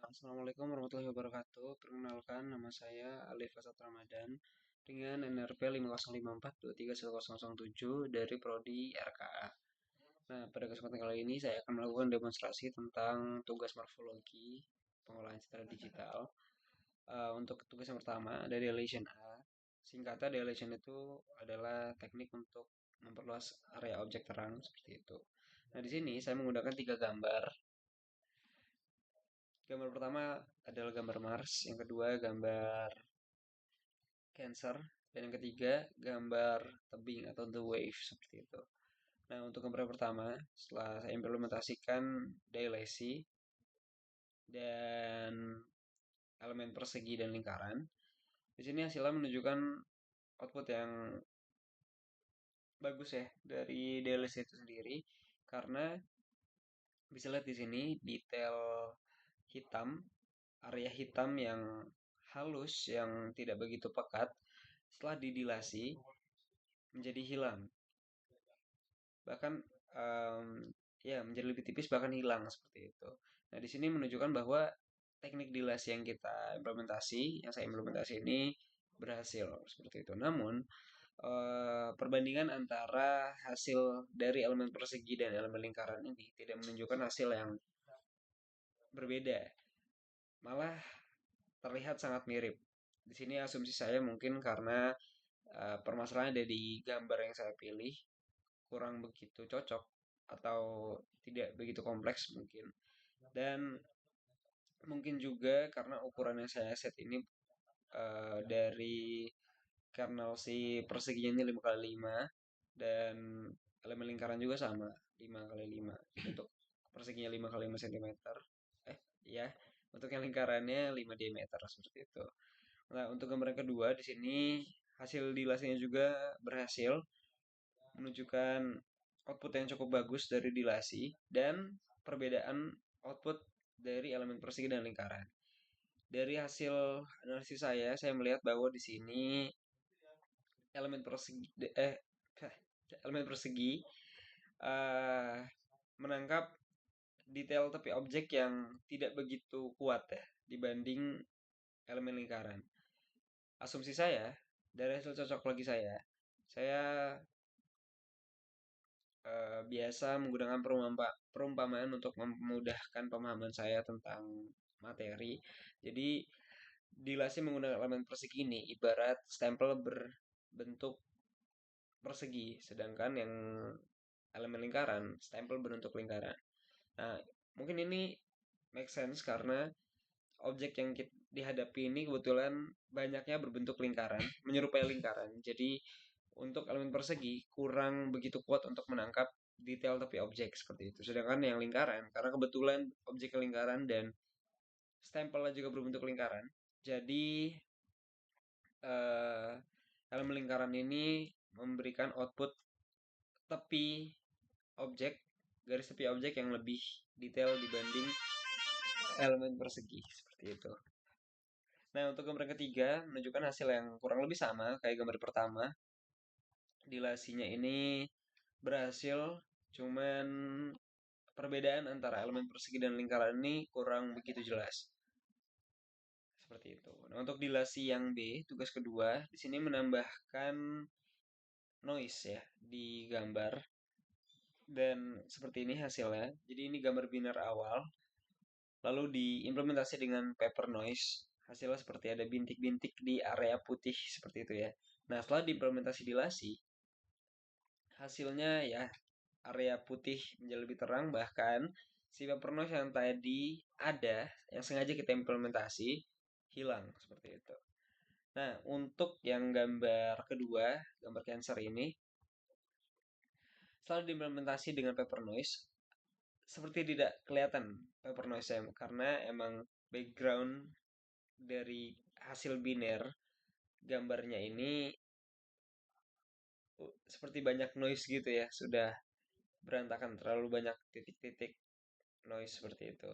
Assalamualaikum warahmatullahi wabarakatuh. Perkenalkan, nama saya Alif Asad Ramadan dengan NRP 505423107 dari Prodi RKA. Nah, pada kesempatan kali ini saya akan melakukan demonstrasi tentang tugas morfologi pengolahan citra digital. Untuk tugas yang pertama ada dilation A. Singkatnya dilation itu adalah teknik untuk memperluas area objek terang seperti itu. Nah, di sini saya menggunakan tiga gambar. Gambar pertama adalah gambar Mars, yang kedua gambar Cancer, dan yang ketiga gambar tebing atau the wave seperti itu. Nah, untuk gambar pertama, setelah saya implementasikan dilasi dan elemen persegi dan lingkaran, di sini hasilnya menunjukkan output yang bagus ya dari dilasi itu sendiri, karena bisa lihat di sini detail hitam, area hitam yang halus yang tidak begitu pekat setelah didilasi menjadi hilang, bahkan ya menjadi lebih tipis bahkan hilang seperti itu. Nah, di sini menunjukkan bahwa teknik dilasi yang kita implementasi, yang saya implementasi ini berhasil seperti itu. Namun perbandingan antara hasil dari elemen persegi dan elemen lingkaran ini tidak menunjukkan hasil yang berbeda, malah terlihat sangat mirip. Di sini asumsi saya mungkin karena permasalahan ada di gambar yang saya pilih kurang begitu cocok atau tidak begitu kompleks mungkin. Dan mungkin juga karena ukuran yang saya set ini dari kernel si perseginya ini 5x5 dan elemen lingkaran juga sama 5x5 untuk perseginya 5x5 cm. Ya, untuk yang lingkarannya 5 diameter seperti itu. Nah, untuk gambar yang kedua di sini hasil dilasinya juga berhasil menunjukkan output yang cukup bagus dari dilasi dan perbedaan output dari elemen persegi dan lingkaran. Dari hasil analisis saya melihat bahwa di sini elemen persegi elemen persegi uh, menangkap detail tepi objek yang tidak begitu kuat ya dibanding elemen lingkaran. Asumsi saya dari hasil cocok logi saya biasa menggunakan perumpamaan untuk memudahkan pemahaman saya tentang materi. Jadi dilasi menggunakan elemen persegi ini ibarat stempel berbentuk persegi, sedangkan yang elemen lingkaran stempel berbentuk lingkaran. Nah, mungkin ini make sense karena objek yang dihadapi ini kebetulan banyaknya berbentuk lingkaran, menyerupai lingkaran. Jadi untuk elemen persegi kurang begitu kuat untuk menangkap detail tapi objek seperti itu. Sedangkan yang lingkaran, karena kebetulan objek lingkaran dan stempelnya juga berbentuk lingkaran, jadi eh, elemen lingkaran ini memberikan output tepi objek, garis tepi objek yang lebih detail dibanding elemen persegi seperti itu. Nah, untuk gambar ketiga menunjukkan hasil yang kurang lebih sama kayak gambar pertama. Dilasinya ini berhasil, cuman perbedaan antara elemen persegi dan lingkaran ini kurang begitu jelas. Seperti itu. Nah, untuk dilasi yang B, tugas kedua, di sini menambahkan noise ya di gambar. Dan seperti ini hasilnya. Jadi ini gambar binar awal. Lalu diimplementasi dengan paper noise. Hasilnya seperti ada bintik-bintik di area putih seperti itu ya. Nah, setelah diimplementasi dilasi, hasilnya ya area putih menjadi lebih terang, bahkan si paper noise yang tadi ada yang sengaja kita implementasi hilang seperti itu. Nah, untuk yang gambar kedua, gambar cancer ini setelah diimplementasi dengan paper noise seperti tidak kelihatan paper noise karena emang background dari hasil biner gambarnya ini seperti banyak noise gitu ya, sudah berantakan, terlalu banyak titik-titik noise seperti itu.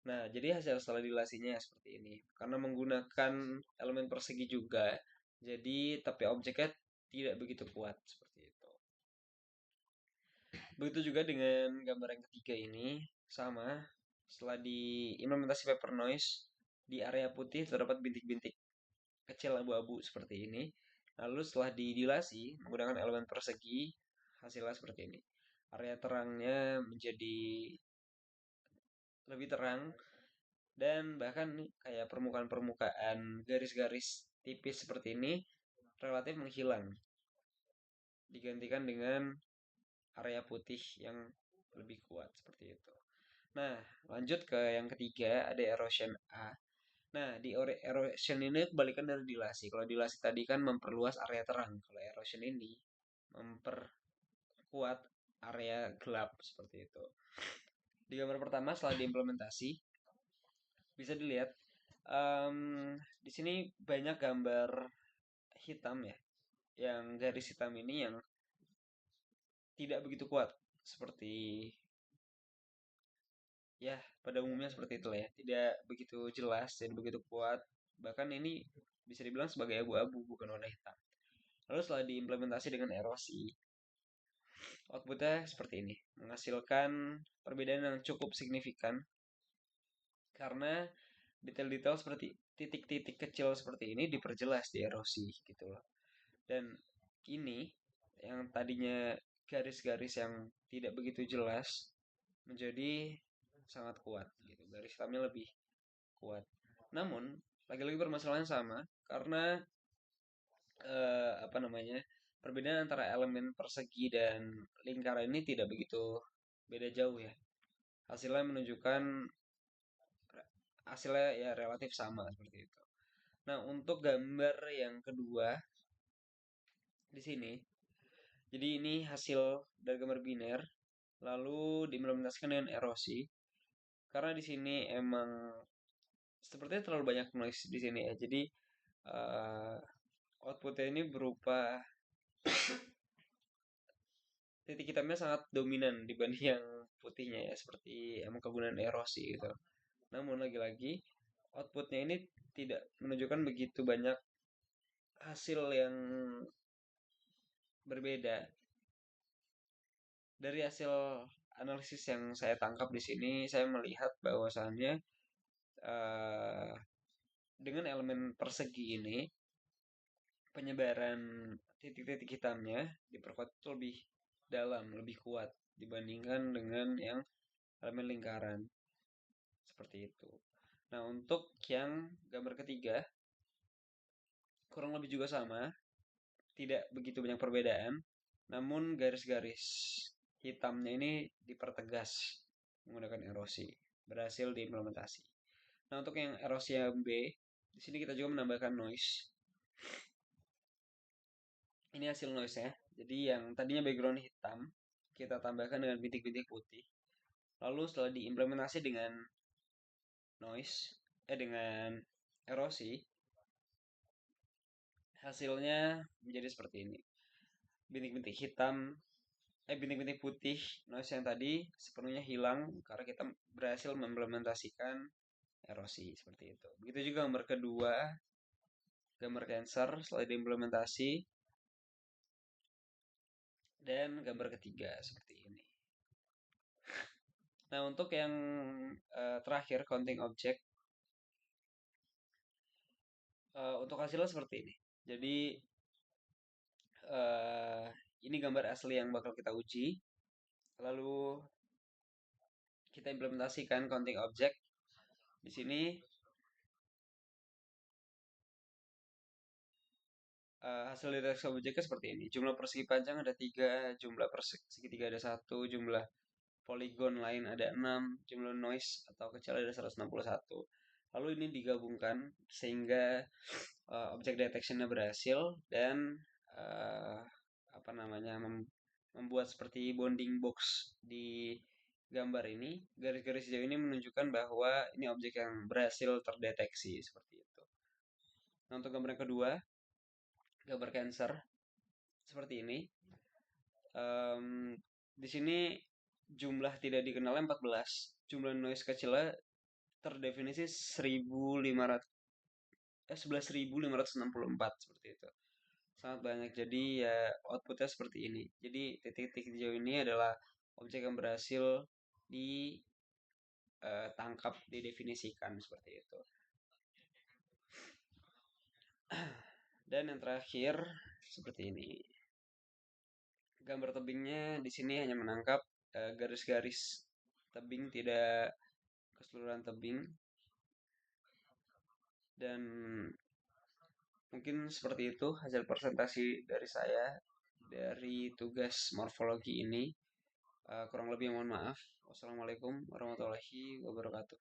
Nah, jadi hasil setelah dilasinya seperti ini. Karena menggunakan elemen persegi juga, jadi tapi objeknya tidak begitu kuat seperti itu. Begitu juga dengan gambar yang ketiga ini, sama. setelah diimplementasi paper noise, di area putih terdapat bintik-bintik kecil abu-abu seperti ini. Lalu setelah didilasi menggunakan elemen persegi, hasilnya seperti ini. Area terangnya menjadi lebih terang, dan bahkan kayak permukaan-permukaan garis-garis tipis seperti ini relatif menghilang, digantikan dengan area putih yang lebih kuat seperti itu. Nah, lanjut ke yang ketiga, ada erosion A. Nah, di erosion ini kebalikan dari dilasi. Kalau dilasi tadi kan memperluas area terang. Kalau erosion ini memperkuat area gelap seperti itu. Di gambar pertama setelah diimplementasi, bisa dilihat di sini banyak gambar hitam ya. Yang garis hitam ini yang tidak begitu kuat, seperti ya pada umumnya seperti itulah ya, tidak begitu jelas dan begitu kuat, bahkan ini bisa dibilang sebagai abu-abu bukan warna hitam. Lalu setelah diimplementasi dengan erosi, outputnya seperti ini, menghasilkan perbedaan yang cukup signifikan karena detail-detail seperti titik-titik kecil seperti ini diperjelas di erosi gitu loh. Dan ini yang tadinya garis-garis yang tidak begitu jelas menjadi sangat kuat gitu. Garis hitamnya lebih kuat. Namun, lagi-lagi permasalahannya sama karena apa namanya? Perbedaan antara elemen persegi dan lingkaran ini tidak begitu beda jauh ya. Hasilnya menunjukkan hasilnya ya relatif sama seperti itu. Nah, untuk gambar yang kedua di sini, jadi ini hasil dari gambar biner lalu diimplementasikan dengan erosi. Karena di sini emang sepertinya terlalu banyak noise di sini ya. Jadi uh, outputnya ini berupa titik hitamnya sangat dominan dibanding yang putihnya ya, seperti emang kegunaan erosi gitu. Namun lagi-lagi outputnya ini tidak menunjukkan begitu banyak hasil yang berbeda. Dari hasil analisis yang saya tangkap di sini, saya melihat bahwasannya uh, dengan elemen persegi ini penyebaran titik-titik hitamnya diperkuat itu lebih dalam, lebih kuat dibandingkan dengan yang elemen lingkaran. Seperti itu. Nah, untuk yang gambar ketiga, kurang lebih juga sama, tidak begitu banyak perbedaan, namun garis-garis hitamnya ini dipertegas menggunakan erosi, berhasil diimplementasi. Nah, untuk yang erosi yang B, di sini kita juga menambahkan noise. Ini hasil noise ya. Jadi yang tadinya background hitam, kita tambahkan dengan bintik-bintik putih. Lalu setelah diimplementasi dengan noise, dengan erosi, hasilnya menjadi seperti ini. Bintik-bintik hitam, bintik-bintik putih noise yang tadi sepenuhnya hilang karena kita berhasil mengimplementasikan erosi seperti itu. Begitu juga gambar kedua, gambar cancer setelah diimplementasi, dan gambar ketiga seperti ini. Nah, untuk yang terakhir, counting object, untuk hasilnya seperti ini. Jadi, uh, ini gambar asli yang bakal kita uji. Lalu kita implementasikan counting object. Di sini hasil deteksi objeknya seperti ini. Jumlah persegi panjang ada 3, jumlah persegi segitiga ada 1, jumlah poligon lain ada 6, jumlah noise atau kecil ada 161. Lalu ini digabungkan sehingga objek detectionnya berhasil dan uh, apa namanya membuat seperti bonding box di gambar ini. Garis-garis hijau ini menunjukkan bahwa ini objek yang berhasil terdeteksi seperti itu. Nah, untuk gambar yang kedua, gambar cancer seperti ini. Di sini jumlah tidak dikenalnya 14, jumlah noise kecilnya terdefinisi 11.564 seperti itu. Sangat banyak. Jadi ya outputnya seperti ini. Jadi titik-titik hijau ini adalah objek yang berhasil tangkap didefinisikan seperti itu. Dan yang terakhir seperti ini. Gambar tebingnya di sini hanya menangkap garis-garis tebing, tidak keseluruhan tebing. Dan mungkin seperti itu hasil presentasi dari saya dari tugas morfologi ini. Kurang lebih mohon maaf. Wassalamualaikum warahmatullahi wabarakatuh.